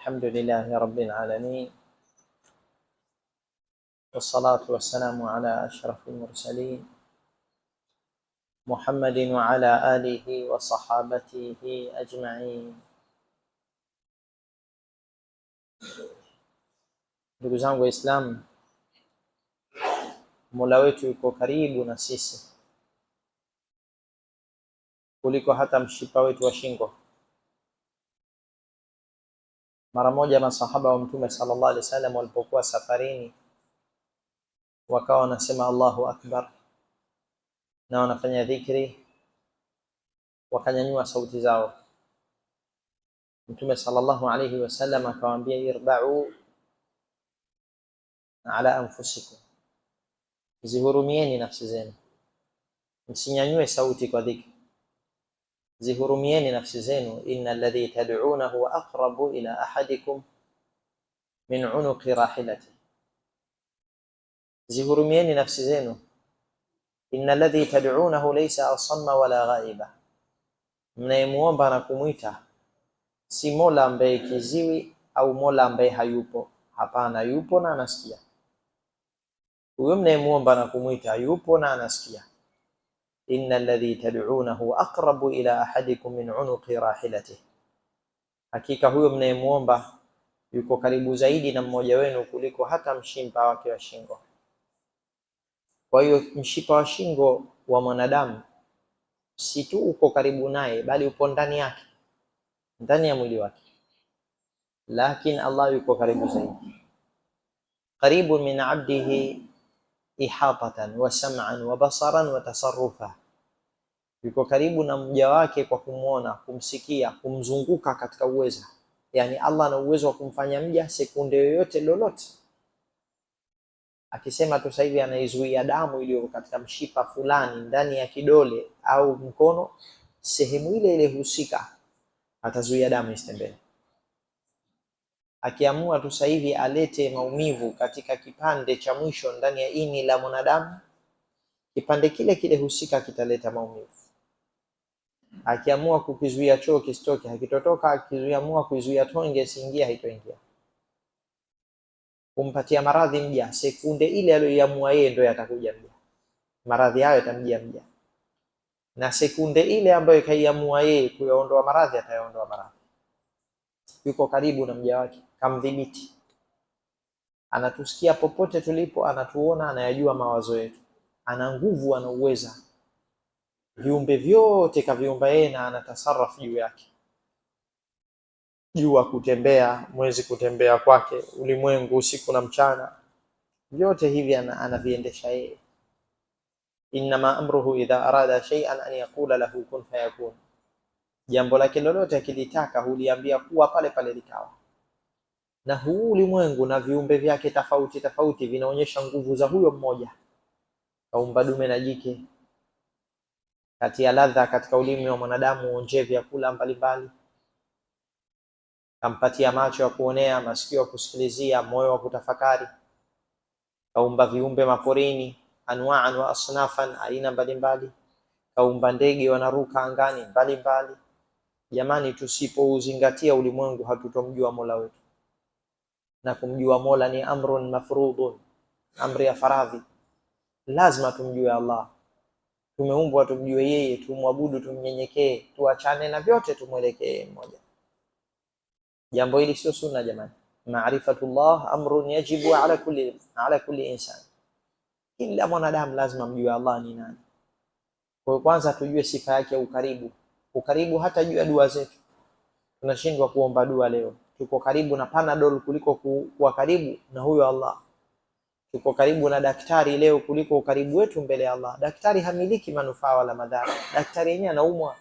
الحمد لله رب العالمين، والصلاة والسلام على أشرف المرسلين محمد وعلى آله وصحابته أجمعين. Ndugu zangu Waislamu, Mola wetu yuko karibu na sisi kuliko hata mshipa wetu wa shingo. Mara moja masahaba wa Mtume sallallahu alaihi wasallam walipokuwa safarini, wakawa wanasema Allahu Akbar na wanafanya dhikri, wakanyanyua sauti zao. Mtume sallallahu alaihi wasallam akawaambia, irba'u ala anfusikum, zihurumieni nafsi zenu, msinyanyue sauti kwa dhikri, zihurumieni nafsi zenu. Inna alladhi tad'unahu aqrabu ila ahadikum min unuqi rahilati, zihurumieni nafsi zenu. Inna alladhi tad'unahu laysa asamma wala ghaiba, mnayemuomba na kumwita si Mola ambaye kiziwi au Mola ambaye hayupo. Hapana, yupo na anasikia. Huyo mnayemuomba na kumwita yupo na anasikia. Inna alladhi tad'unahu aqrabu ila ahadikum min unuqi rahilatihi, hakika huyo mnayemuomba yuko karibu zaidi na mmoja wenu kuliko hata mshipa wake wa shingo. Kwa hiyo mshipa wa shingo wa mwanadamu si tu uko karibu naye, bali upo ndani yake, ndani ya mwili wake, lakini Allah yuko karibu zaidi. Qaribun min abdihi ihatatan wa sam'an wa basaran wa tasarrufa, yuko karibu na mja wake kwa kumwona, kumsikia, kumzunguka katika uweza. Yani Allah ana uwezo wa kumfanya mja sekunde yoyote lolote. Akisema tu sasa hivi anaizuia damu iliyo katika mshipa fulani ndani ya kidole au mkono, sehemu ile ile husika atazuia damu isitembee. Akiamua tu sasa hivi alete maumivu katika kipande cha mwisho ndani ya ini la mwanadamu, kipande kile kile husika kitaleta maumivu. Akiamua kukizuia choo kisitoke, hakitotoka. Akiamua kuizuia tonge isiingie, haitoingia. Kumpatia maradhi mja, sekunde ile aliyoamua yeye ndio yatakuja mja, maradhi hayo yatamjia mja, na sekunde ile ambayo kaiamua yeye kuyaondoa maradhi atayaondoa maradhi. Yuko karibu na mja wake, kamdhibiti, anatusikia popote tulipo, anatuona, anayajua mawazo yetu, ana nguvu, ana uweza. Viumbe vyote kaviumba yeye na anatasarraf juu yake. Jua kutembea, mwezi kutembea kwake, ulimwengu usiku na mchana, vyote hivi anaviendesha yeye. Innama amruhu idha arada shay'an an yaqula lahu kun fayakun, jambo lake lolote akilitaka huliambia kuwa, pale pale likawa. Na huu ulimwengu na viumbe vyake tofauti tofauti vinaonyesha nguvu za huyo mmoja. Kaumba dume na jike, kati ya ladha katika ulimi wa mwanadamu uonje vyakula mbalimbali, kampatia macho ya kuonea, masikio ya kusikilizia, moyo wa kutafakari. Kaumba viumbe maporini, anwa'an wa asnafan, aina mbalimbali. Kaumba ndege wanaruka angani mbalimbali. Jamani, tusipouzingatia ulimwengu hatutomjua Mola wetu, na kumjua Mola ni amrun mafrudun, amri ya faradhi. Lazima tumjue Allah. Tumeumbwa tumjue yeye, tumwabudu, tumnyenyekee, tuachane na vyote, tumwelekee mmoja. Jambo hili sio sunna jamani. Ma'rifatullah amrun yajibu ala kulli insan, kila mwanadamu lazima mjue Allah ni nani. Kwa hiyo kwanza tujue sifa yake ya ukaribu. Ukaribu hata juu ya dua zetu. Tunashindwa kuomba dua leo, tuko karibu na Panadol kuliko kuwa karibu na huyo Allah. Tuko karibu na daktari leo kuliko ukaribu wetu mbele ya Allah. Daktari hamiliki manufaa wala madhara. Daktari yenyewe anaumwa,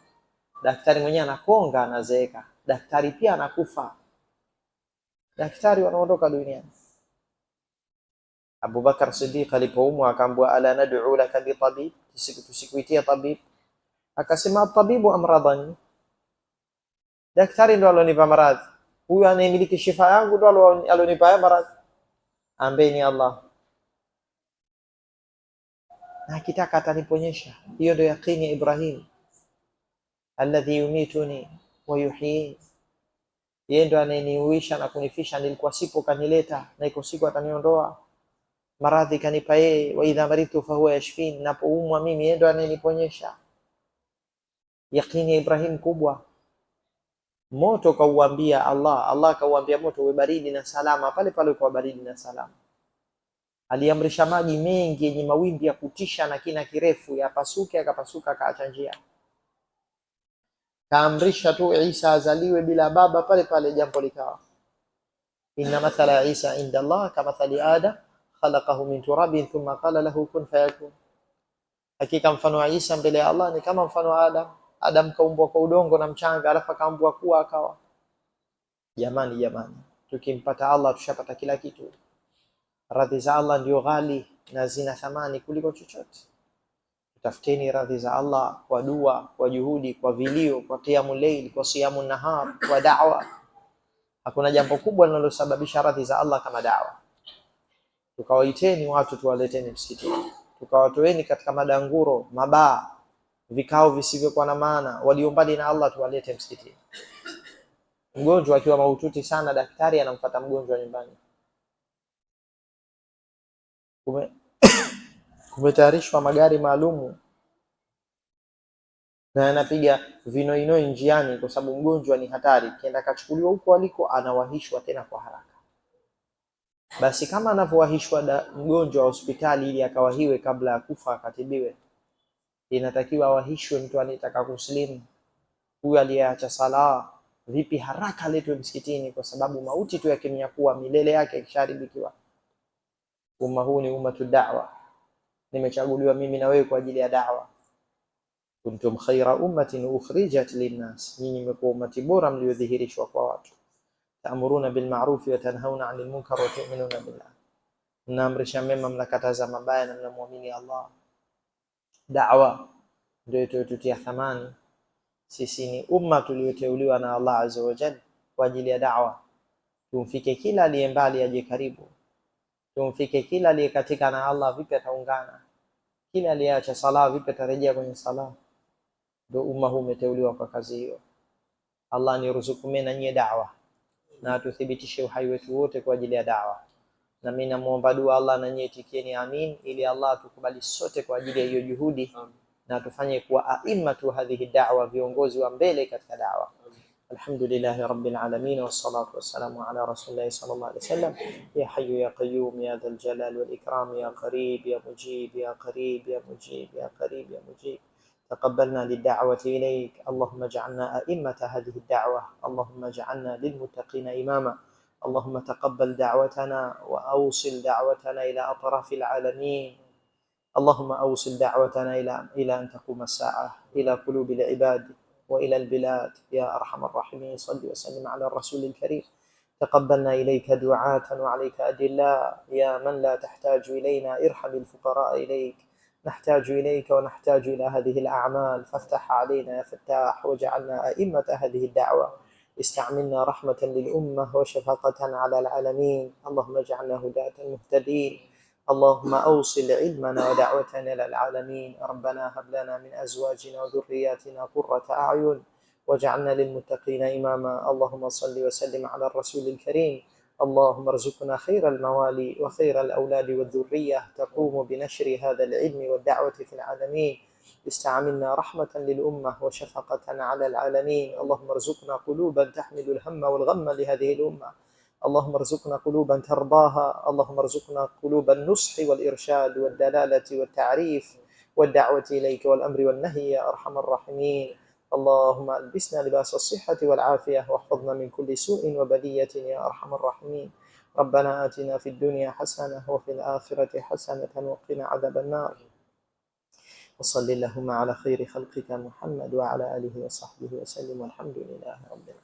daktari mwenyewe anakonga, anazeeka, daktari pia anakufa, daktari wanaondoka duniani. Abu Bakar Siddiq alipoumwa akaambiwa, ala nad'u laka bi tabib, tusikuitia tabib? Akasema, tabibu amradani, daktari ndo alonipa maradhi, huyu anayemiliki shifa yangu ndo alonipa maradhi, ambeni Allah, na akitaka ataniponyesha. Hiyo ndio yaqini ya Ibrahim, alladhi yumituni wa yuhyini. Yeye ndo anayeniuisha na kunifisha, nilikuwa sipo kanileta, na iko siku ataniondoa. Maradhi kanipa yeye, wa idha maritu fa huwa yashfin, napoumwa mimi yeye ndo anayeniponyesha. Yaqini ya Ibrahim kubwa. Moto kauambia Allah kauambia moto uwe baridi na salama, pale pale kwa baridi na salama. Aliamrisha maji mengi yenye mawimbi ya kutisha na kina kirefu yapasuke, akapasuka, akaacha njia. Kaamrisha tu Isa azaliwe bila baba, pale pale jambo likawa. Inna mathala Isa inda Allah kamathali Adam khalaqahu min turabin thumma qala lahu kun fayakun. Hakika mfano wa Isa mbele ya Allah ni kama mfano wa Adam. Adam kaumbwa kwa udongo na mchanga, alafu akaumbwa kuwa akawa. Jamani, tukimpata Allah tushapata kila kitu. Radhi za Allah ndio ghali na zina thamani kuliko chochote. Tafuteni radhi za Allah kwa dua, kwa juhudi, kwa vilio, kwa qiyamul layl, kwa siyamun nahar, kwa da'wa. Hakuna jambo kubwa linalosababisha radhi za Allah kama da'wa. Tukawaiteni watu, tuwaleteni msikitini, tukawatoeni katika madanguro, mabaa, vikao visivyokuwa na maana, walio mbali na Allah, tuwalete msikitini. Mgonjwa akiwa mahututi sana, daktari anamfuata mgonjwa nyumbani. Kumetayarishwa magari maalumu na yanapiga vinoinoi njiani, kwa sababu mgonjwa ni hatari. Kienda kachukuliwa huko aliko, anawahishwa tena kwa haraka. Basi kama anavyowahishwa mgonjwa wa hospitali ili akawahiwe kabla ya kufa akatibiwe, inatakiwa awahishwe mtu anayetaka kuslimu. Huyu aliyeacha sala vipi haraka aletwe msikitini, kwa sababu mauti tu yakimnyakuwa milele yake ikisharibikiwa. Umma huu ni ummatu da'wa. Nimechaguliwa mimi na wewe kwa ajili ya da'wa. Kuntum khaira ummatin ukhrijat linnas, nyinyi mmekuwa ummati bora mliodhihirishwa kwa watu. Ta'muruna bil ma'ruf wa tanhauna 'anil munkar wa tu'minuna billah, mnaamrisha mema, mnakataza mabaya, na mnamwamini Allah. Da'wa ndio itutia thamani. Sisi ni umma tulioteuliwa na Allah azza wa jalla kwa ajili ya da'wa. Tumfike kila aliye mbali aje karibu, tumfike kila aliye katika na Allah vipi ataungana, kila aliyeacha sala vipi atarejea kwenye sala. Ndio umma huu umeteuliwa kwa kazi hiyo. Allah niruzuku mimi na nyie da'wa, na atuthibitishe uhai wetu wote kwa ajili ya da'wa. Na mimi namuomba dua Allah na nyie tikieni amin, ili Allah atukubali sote kwa ajili ya hiyo juhudi, na tufanye kuwa a'immatu hadhihi da'wa, viongozi wa mbele katika da'wa. Alhamdulillahi rabbil alamin, wassalatu wassalamu ala rasulillahi sallallahu alaihi wasallam. Ya hayyu ya qayyum ya dhal jalal wal ikram, ya qarib ya mujib, ya qarib ya mujib, ya qarib ya mujib. تقبلنا للدعوة إليك، اللهم اجعلنا أئمة هذه الدعوة، اللهم اجعلنا للمتقين إماما. اللهم تقبل دعوتنا وأوصل دعوتنا إلى أطراف العالمين. اللهم أوصل دعوتنا إلى أن تقوم الساعة، إلى قلوب العباد وإلى البلاد. يا أرحم الراحمين، صل وسلم على الرسول الكريم. تقبلنا إليك دعاة وعليك أدلاء. يا من لا تحتاج إلينا، ارحم الفقراء إليك. نحتاج إليك ونحتاج إلى هذه الأعمال، فافتح علينا يا فتاح، وجعلنا أئمة هذه الدعوة. استعملنا رحمة للأمة وشفقة على العالمين. اللهم اجعلنا هداة مهتدين. اللهم أوصل علمنا ودعوتنا إلى العالمين. ربنا هب لنا من أزواجنا وذرياتنا قرة أعين واجعلنا للمتقين إماما. اللهم صل وسلم على الرسول الكريم. اللهم ارزقنا خير الموالي وخير الأولاد والذرية تقوم بنشر هذا العلم والدعوة في العالمين. استعملنا رحمة للأمة وشفقة على العالمين. اللهم ارزقنا قلوبا تحمل الهم والغم لهذه الأمة. اللهم ارزقنا قلوبا ترضاها. اللهم ارزقنا قلوب النصح والإرشاد والدلالة والتعريف والدعوة إليك والأمر والنهي يا أرحم الراحمين. اللهم ألبسنا لباس الصحة والعافية، واحفظنا من كل سوء وبلية يا أرحم الراحمين. ربنا آتنا في الدنيا حسنة وفي الآخرة حسنة وقنا عذاب النار. وصل اللهم على خير خلقك محمد وعلى آله وصحبه وسلم، والحمد لله رب العالمين.